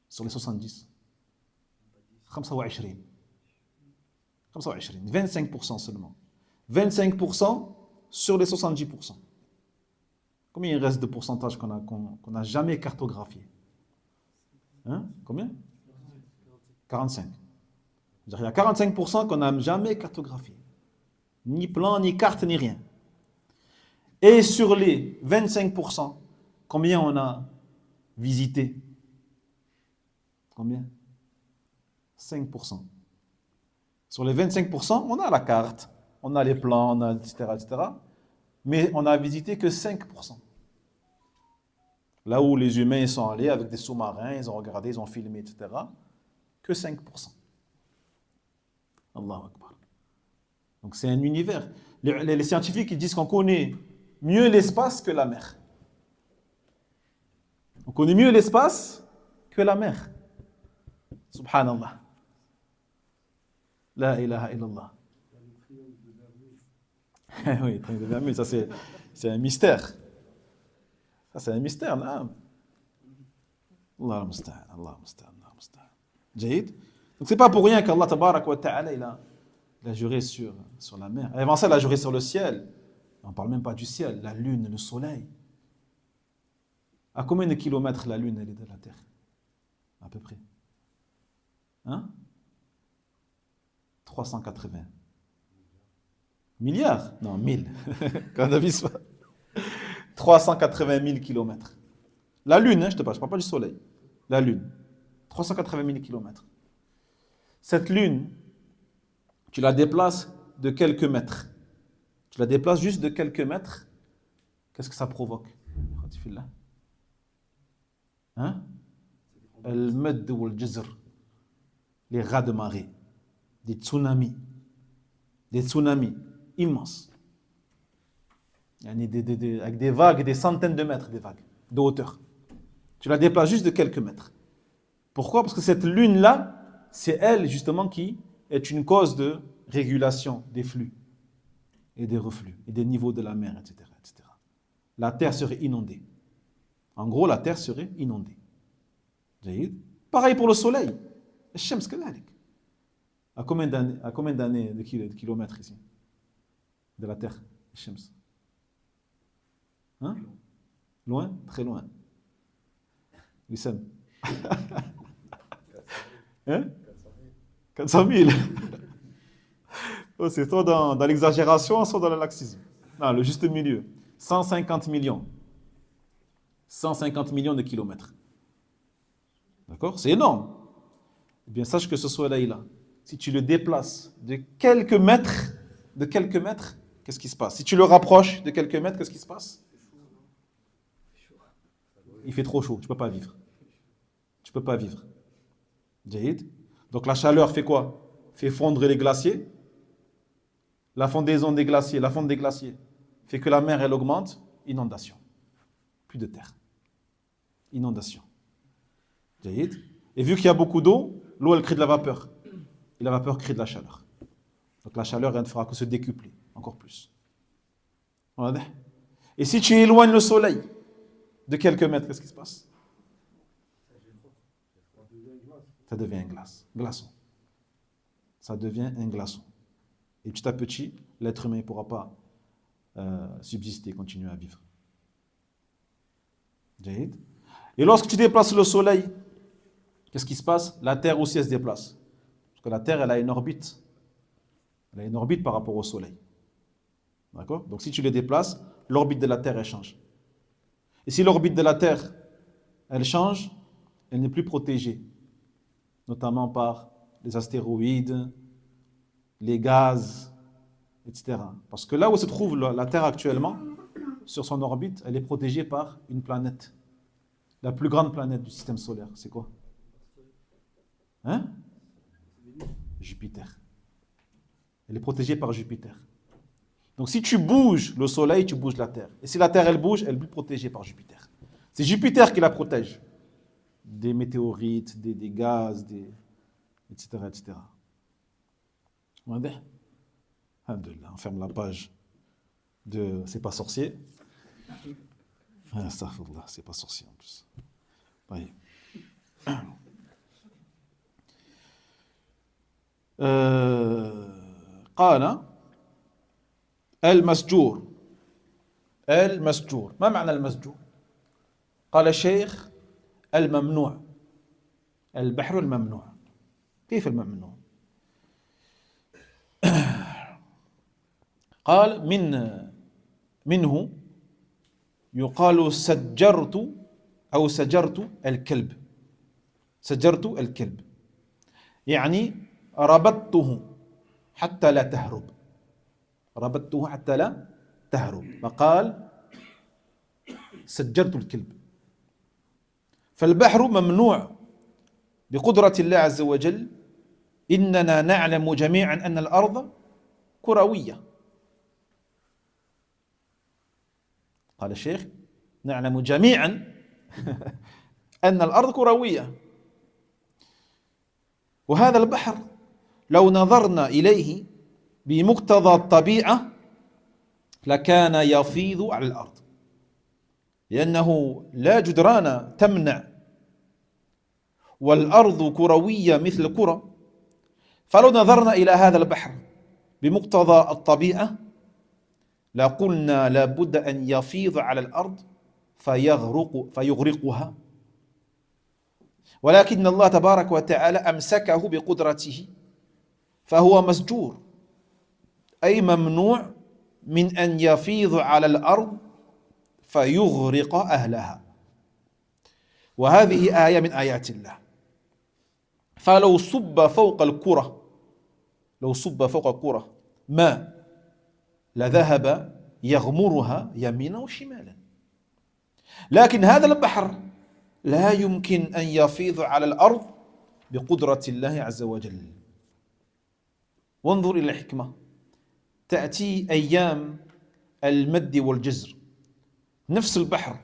Sur les 70? 25% seulement. 25% sur les 70%. Combien il reste de pourcentage qu'on n'a jamais cartographié? Combien? 45. Il y a 45% qu'on n'a jamais cartographié. Ni plan, ni carte, ni rien. Et sur les 25%, combien on a visité? Combien? 5%. Sur les 25%, on a la carte, on a les plans, on a etc., etc. Mais on n'a visité que 5%. Là où les humains sont allés avec des sous-marins, ils ont regardé, ils ont filmé, etc. Que 5%. Allahu Akbar. Donc c'est un univers. Les scientifiques ils disent qu'on connaît mieux l'espace que la mer. On connaît mieux l'espace que la mer. Subhanallah. La ilaha illallah. Oui, triangle de Bermude, ça c'est un mystère. Ça c'est un mystère, non? Allah musta'an, Allah musta'an, Allah musta'an. Jahid. Donc c'est pas pour rien qu'Allah tabarak wa ta'ala il a juré sur la mer. Et avant ça, il a juré sur le ciel. On ne parle même pas du ciel, la lune, le soleil. À combien de kilomètres la lune elle est de la terre? À peu près. 380. Milliards? Non, 1000. Quand on a vu ça. 380 000 kilomètres. La Lune, hein, je ne parle pas du Soleil. La Lune, 380 000 km. Cette Lune, tu la déplaces de quelques mètres. Tu la déplaces juste de quelques mètres. Qu'est-ce que ça provoque? Quand tu fais là, hein? Al-Madd wal Jazr, les rats de marée, des tsunamis immenses. Avec des vagues, des centaines de mètres des vagues de hauteur. Tu la déplaces juste de quelques mètres. Pourquoi? Parce que cette lune-là, c'est elle justement qui est une cause de régulation des flux et des reflux et des niveaux de la mer, etc., etc. La terre serait inondée. En gros, la terre serait inondée. Pareil pour le soleil. Shams kadalik. À combien d'années de kilomètres ici? De la terre, Shams? Hein? Loin? Très loin. Wissam. Hein? 400 000. Oh, c'est soit dans l'exagération, soit dans le laxisme. Non, le juste milieu. 150 millions. 150 millions de kilomètres. D'accord? C'est énorme. Eh bien, sache que ce soleil-là, si tu le déplaces de quelques mètres, qu'est-ce qui se passe? Si tu le rapproches de quelques mètres, qu'est-ce qui se passe? Il fait trop chaud, tu ne peux pas vivre. Tu ne peux pas vivre. Jahid. Donc la chaleur fait quoi? Fait fondre les glaciers. La fondaison des glaciers, la fonte des glaciers fait que la mer, elle augmente. Inondation. Plus de terre. Inondation. Jahid. Et vu qu'il y a beaucoup d'eau, l'eau, elle crée de la vapeur. Et la vapeur crée de la chaleur. Donc la chaleur, elle ne fera que se décupler encore plus. Et si tu éloignes le soleil de quelques mètres, qu'est-ce qui se passe? Ça devient un glaçon. Ça devient un glaçon. Et petit à petit, l'être humain ne pourra pas subsister, continuer à vivre. Jahid. Et lorsque tu déplaces le soleil, qu'est-ce qui se passe? La Terre aussi, elle se déplace. Parce que la Terre, elle a une orbite. Elle a une orbite par rapport au soleil. D'accord? Donc si tu les déplaces, l'orbite de la Terre, elle change. Et si l'orbite de la Terre, elle change, elle n'est plus protégée. Notamment par les astéroïdes, les gaz, etc. Parce que là où se trouve la Terre actuellement, sur son orbite, elle est protégée par une planète. La plus grande planète du système solaire, c'est quoi? Hein? Jupiter. Elle est protégée par Jupiter. Donc si tu bouges le Soleil, tu bouges la Terre. Et si la Terre, elle bouge, elle est protégée par Jupiter. C'est Jupiter qui la protège. Des météorites, des gaz, etc., etc. Alhamdulillah, on ferme la page de C'est pas sorcier. Astaghfirullah, c'est pas sorcier en plus. Oui. قال المسجور ما معنى المسجور؟ قال الشيخ الممنوع البحر الممنوع. كيف الممنوع؟ قال منه يقال سجرت أو سجرت الكلب. سجرت الكلب يعني ربطته حتى لا تهرب. ربطته حتى لا تهرب. فقال سجرت الكلب. فالبحر ممنوع بقدرة الله عز وجل. إننا نعلم جميعا أن الأرض كروية. قال الشيخ نعلم جميعا أن الأرض كروية. وهذا البحر لو نظرنا إليه بمقتضى الطبيعة لكان يفيض على الأرض، لأنه لا جدران تمنع، والأرض كروية مثل الكرة. فلو نظرنا إلى هذا البحر بمقتضى الطبيعة لقلنا لابد أن يفيض على الأرض فيغرقها، ولكن الله تبارك وتعالى أمسكه بقدرته فهو مسجور، أي ممنوع من أن يفيض على الأرض فيغرق أهلها. وهذه آية من آيات الله. فلو صب فوق الكرة لو صب فوق الكرة ماء لذهب يغمرها يمينا وشمالا. لكن هذا البحر لا يمكن أن يفيض على الأرض بقدرة الله عز وجل. وانظر إلى الحكمة، تأتي أيام المد والجزر، نفس البحر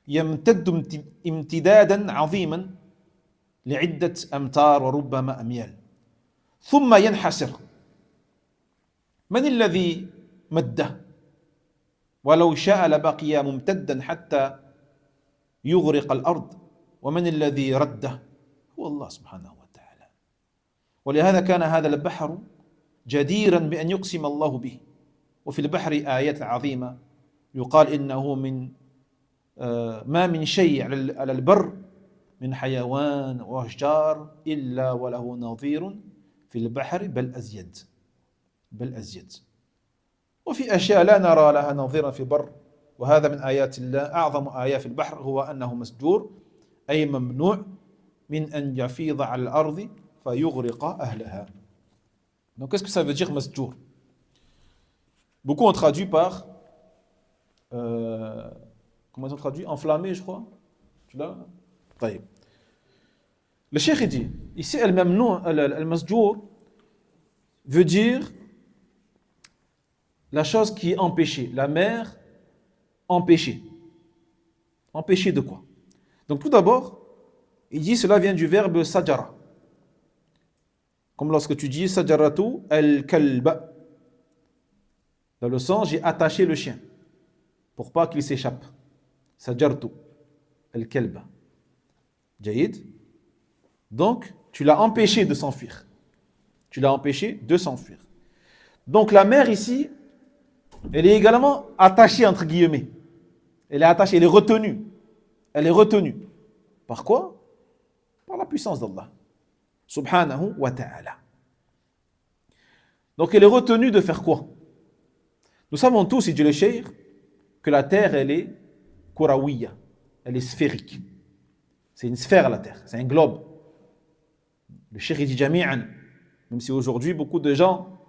يمتد امتدادا عظيما لعدة أمتار وربما أميال، ثم ينحسر. من الذي مده؟ ولو شاء لبقي ممتدا حتى يغرق الأرض. ومن الذي رده؟ هو الله سبحانه وتعالى. ولهذا كان هذا البحر جديرا بأن يقسم الله به. وفي البحر آيات عظيمة، يقال إنه من ما من شيء على البر من حيوان وأشجار إلا وله نظير في البحر بل أزيد. وفي أشياء لا نرى لها نظيرا في البر، وهذا من آيات الله. أعظم آية في البحر هو أنه مسجور، أي ممنوع من أن يفيض على الأرض فيغرق أهلها. Donc qu'est-ce que ça veut dire masjour? Beaucoup ont traduit par comment ils ont traduit? Enflammé, je crois. Tu l'as? طيب. Le cheikh dit ici al-masjour veut dire la chose qui est empêchée, la mer empêchée. Empêchée de quoi? Donc tout d'abord, il dit cela vient du verbe sajara. Comme lorsque tu dis sajaratu al-kalba. Dans le sens, j'ai attaché le chien pour pas qu'il s'échappe. Sajartu al-kalba. Jaïd. Donc, tu l'as empêché de s'enfuir. Donc la mer ici, elle est également attachée entre guillemets. Elle est attachée, elle est retenue. Par quoi? Par la puissance d'Allah subhanahu wa ta'ala. Donc elle est retenue de faire quoi? Nous savons tous, dit le cheikh, que la terre elle est kurawiya, elle est sphérique. C'est une sphère la terre, c'est un globe. Le cheikh dit jami'an, même si aujourd'hui beaucoup de gens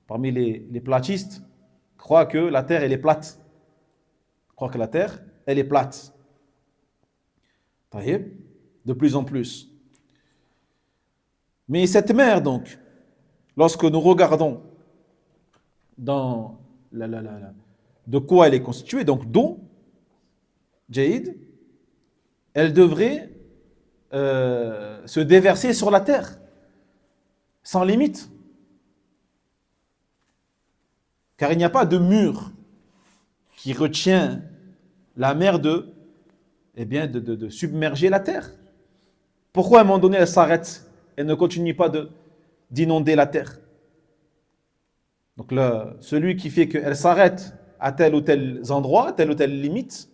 parmi les platistes croient que la terre elle est plate. De plus en plus. Mais cette mer donc, lorsque nous regardons dans de quoi elle est constituée, donc d'eau, Jaïd, elle devrait se déverser sur la terre, sans limite. Car il n'y a pas de mur qui retient la mer de submerger la terre. Pourquoi à un moment donné elle s'arrête et ne continue pas d'inonder la terre? Donc celui qui fait qu'elle s'arrête à tel ou tel endroit, telle ou telle limite,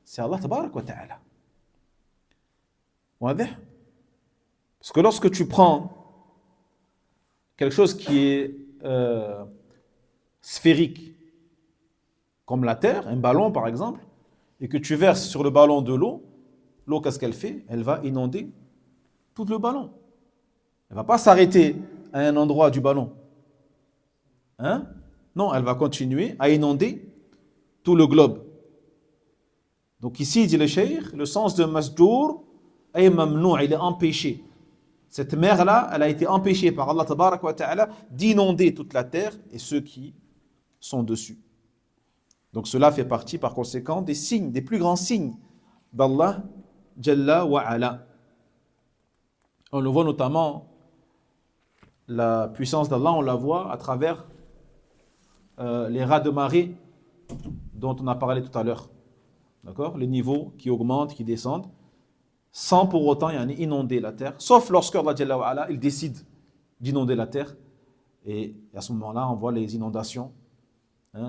c'est Allah tabarak wa ta'ala. Parce que lorsque tu prends quelque chose qui est sphérique, comme la terre, un ballon par exemple, et que tu verses sur le ballon de l'eau, qu'est-ce qu'elle fait? Elle va inonder tout le ballon. Elle ne va pas s'arrêter à un endroit du ballon. Non, elle va continuer à inonder tout le globe. Donc ici, dit le cheikh, le sens de masjour est mamnou, il est empêché. Cette mer-là, elle a été empêchée par Allah tabarak wa ta'ala d'inonder toute la terre et ceux qui sont dessus. Donc cela fait partie par conséquent des signes, des plus grands signes d'Allah Jalla wa Ala. On le voit notamment, la puissance d'Allah, on la voit à travers les raz de marée dont on a parlé tout à l'heure. D'accord? Les niveaux qui augmentent, qui descendent, sans pour autant inonder la terre, sauf lorsque Allah Jalla wa Ala, il décide d'inonder la terre. Et à ce moment-là, on voit les inondations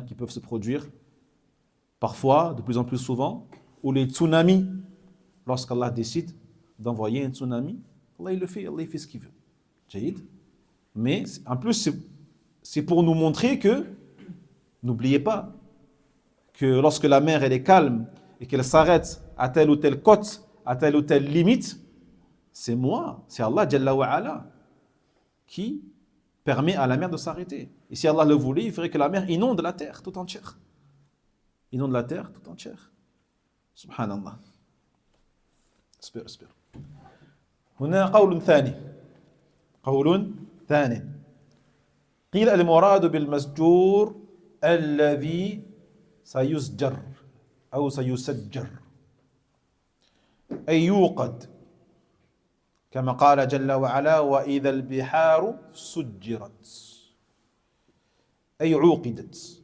qui peuvent se produire, parfois, de plus en plus souvent, ou les tsunamis, lorsqu'Allah décide d'envoyer un tsunami, Allah il fait ce qu'il veut. Jaïd. Mais en plus, c'est pour nous montrer que, n'oubliez pas, que lorsque la mer elle est calme et qu'elle s'arrête à telle ou telle côte, à telle ou telle limite, c'est moi, c'est Allah Jalla wa Ala qui permet à la mer de s'arrêter. Et si Allah le voulait, il ferait que la mer inonde la terre tout entière. Inonde la terre tout entière. Subhanallah. اصبر. هنا قول ثاني. قيل المراد بالمسجور الذي سيسجر أو سيسجر أي يوقد كما قال جل وعلا وإذا البحار سجرت أي عوقدت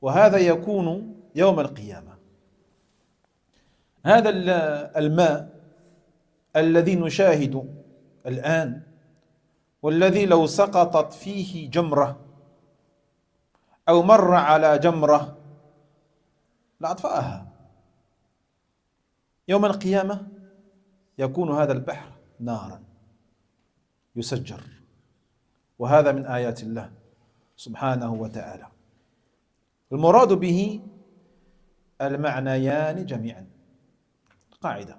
وهذا يكون يوم القيامة. هذا الماء الذي نشاهد الآن والذي لو سقطت فيه جمرة أو مر على جمرة لأطفأها. يوم القيامة يكون هذا البحر نارا يسجر وهذا من آيات الله سبحانه وتعالى. المراد به المعنيان جميعا قاعدة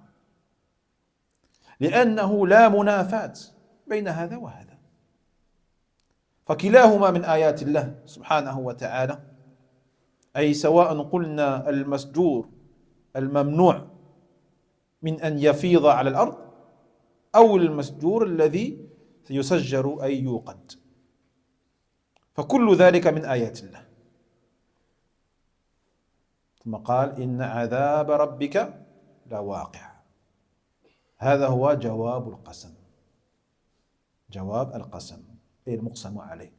لأنه لا منافاة بين هذا وهذا فكلاهما من آيات الله سبحانه وتعالى أي سواء قلنا المسجور الممنوع من أن يفيض على الأرض أو المسجور الذي سيسجر أي يوقد فكل ذلك من آيات الله. ثم قال إن عذاب ربك لواقع. هذا هو جواب القسم. جواب القسم أي المقسم عليه.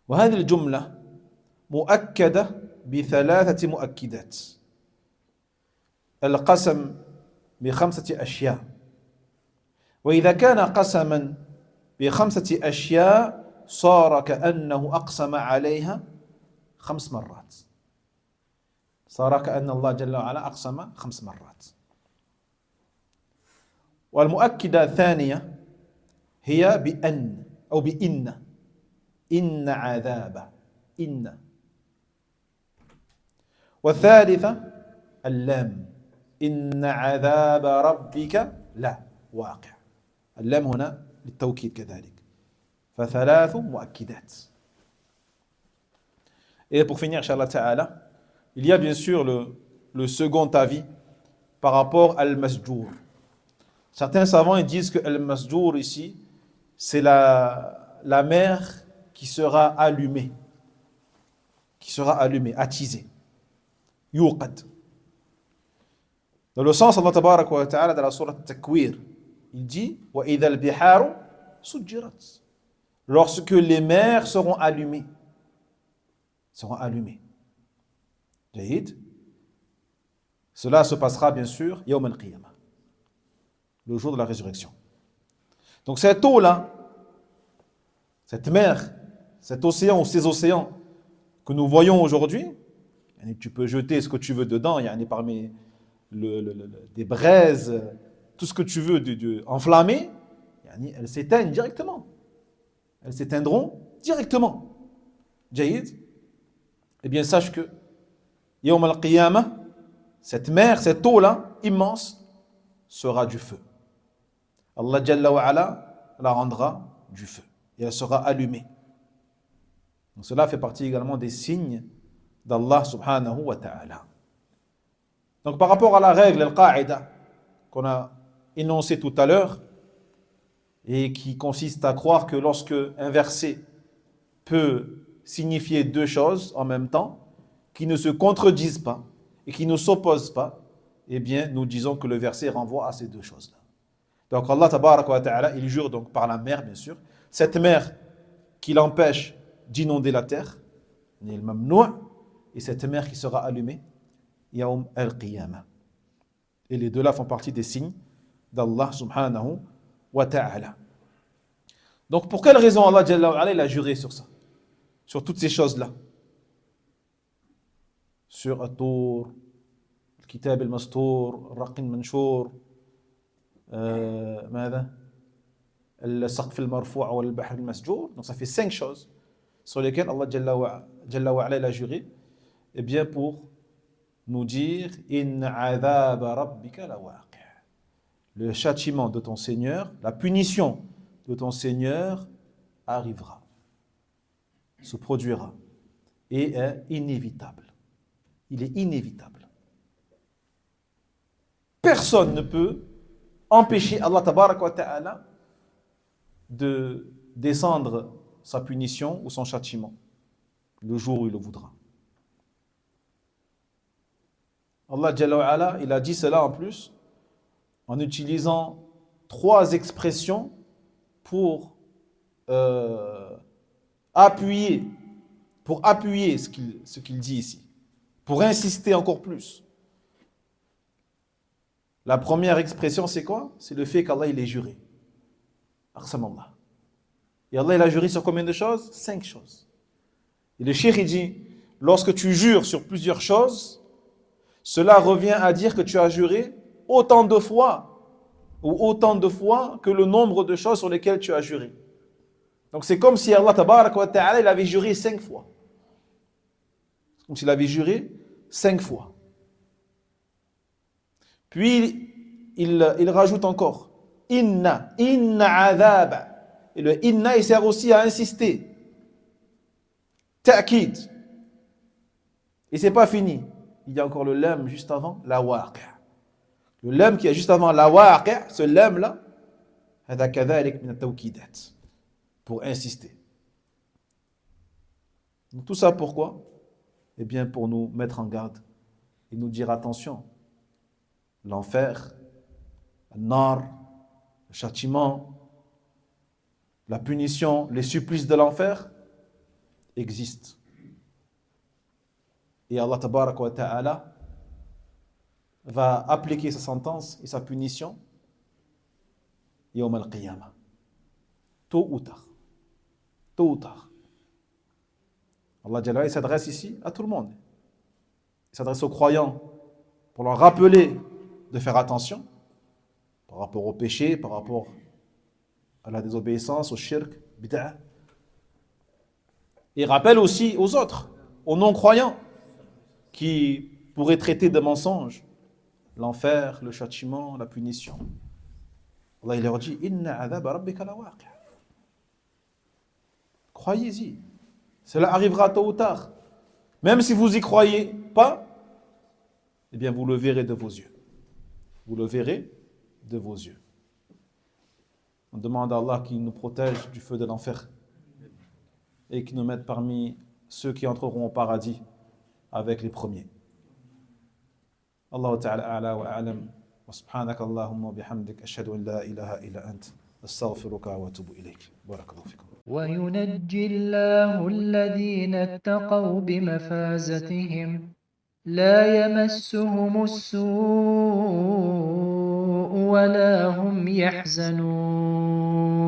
وهذه الجملة مؤكدة بثلاثة مؤكدات. القسم ب5 أشياء وإذا كان قسما ب5 أشياء صار كأنه أقسم عليها 5 مرات. صار كأن الله جل وعلا أقسم 5 مرات. والمؤكدة الثانية هي بأن أو بإن. إن عذاب إن. والثالثة اللام إن عذاب ربك لا واقع. اللام هنا للتوكيد كذلك. فثلاث مؤكدات. Et pour finir, Inch'Allah Ta'ala, il y a bien sûr le second avis par rapport à al-masjour. Certains savants ils disent que al-masjour ici, c'est la mer qui sera allumée, attisée. Yuqad. Dans le sens, Allah Tabaraka wa Ta'ala, dans la sourate Takwir, il dit wa idha al-biharu sujjirat. Lorsque les mers seront allumées. Jahid. Cela se passera bien sûr Yawm al-Qiyamah, le jour de la résurrection. Donc cette eau-là, cette mer, cet océan ou ces océans que nous voyons aujourd'hui, tu peux jeter ce que tu veux dedans, il y a parmi des braises, tout ce que tu veux enflammé, elles s'éteignent directement. Elles s'éteindront directement. Jahid. Eh bien, sache que Yawm al-Qiyamah, cette mer, cette eau-là, immense, sera du feu. Allah Jalla wa Ala la rendra du feu. Et elle sera allumée. Donc, cela fait partie également des signes d'Allah subhanahu wa ta'ala. Donc, par rapport à la règle, al-Qa'ida, qu'on a énoncée tout à l'heure, et qui consiste à croire que lorsque un verset peut signifier 2 choses en même temps, qui ne se contredisent pas et qui ne s'opposent pas, eh bien, nous disons que le verset renvoie à ces 2 choses-là. Donc Allah tabaraka wa ta'ala, il jure donc par la mer, bien sûr, cette mer qui l'empêche d'inonder la terre, et cette mer qui sera allumée, Yawm al-Qiyamah. Et les 2-là font partie des signes d'Allah subhanahu wa ta'ala. Donc pour quelle raison Allah Jalla wa Ala, il a juré sur ça, sur toutes ces choses-là, sur At-Tur, Al-Kitab al-Mastur, Al-Raqi al-Manshur, ماذا السقف المرفوع والبحر المسجور. Donc ça fait 5 choses sur lesquelles Allah Jalla wa Ala a juré, et bien pour nous dire Inna adhaba rabbika lawaqi'. Le châtiment de ton Seigneur, la punition de ton Seigneur arrivera, se produira et est inévitable. Il est inévitable. Personne ne peut empêcher Allah tabaraka wa ta'ala de descendre sa punition ou son châtiment le jour où il le voudra. Allah Jalla wa Ala, il a dit cela en plus en utilisant 3 expressions pour appuyer ce qu'il dit ici, pour insister encore plus. La première expression, c'est quoi? C'est le fait qu'Allah il est juré. Aqsamallah. Et Allah il a juré sur combien de choses? 5 choses. Et le cheikh il dit, lorsque tu jures sur plusieurs choses, cela revient à dire que tu as juré autant de fois que le nombre de choses sur lesquelles tu as juré. Donc c'est comme si Allah tabaraka wa ta'ala il avait juré 5 fois. C'est comme s'il avait juré 5 fois. Puis il rajoute encore inna adhab. Et le inna il sert aussi à insister. Ta'kid. Et c'est pas fini. Il y a encore le lam juste avant la waqi'. Le lam qui est juste avant la waqi', ce lam là, hada kadhalik min at-tawkidat. Pour insister. Donc, tout ça pourquoi? Eh bien pour nous mettre en garde et nous dire attention. L'enfer, le nar, le châtiment, la punition, les supplices de l'enfer existent. Et Allah tabaraka wa ta'ala va appliquer sa sentence et sa punition yawm al-qiyamah. Tôt ou tard. Tôt ou tard. Allah Jalla, il s'adresse ici à tout le monde. Il s'adresse aux croyants pour leur rappeler de faire attention par rapport au péché, par rapport à la désobéissance, au shirk, bid'a. Il rappelle aussi aux autres, aux non-croyants, qui pourraient traiter de mensonge l'enfer, le châtiment, la punition. Allah il leur dit Inna adhaba rabbika lawaqi'. Croyez-y. Cela arrivera tôt ou tard. Même si vous y croyez pas, eh bien vous le verrez de vos yeux. Vous le verrez de vos yeux. On demande à Allah qu'il nous protège du feu de l'enfer et qu'il nous mette parmi ceux qui entreront au paradis avec les premiers. Allahu ta'ala a'la wa a'lam wa subhanaka Allahumma bihamdik ashhadu an la ilaha illa ant astaghfiruka wa atubu ilayk. Barakallahu fikum. وينجي الله الذين اتقوا بمفازتهم لا يمسهم السوء ولا هم يحزنون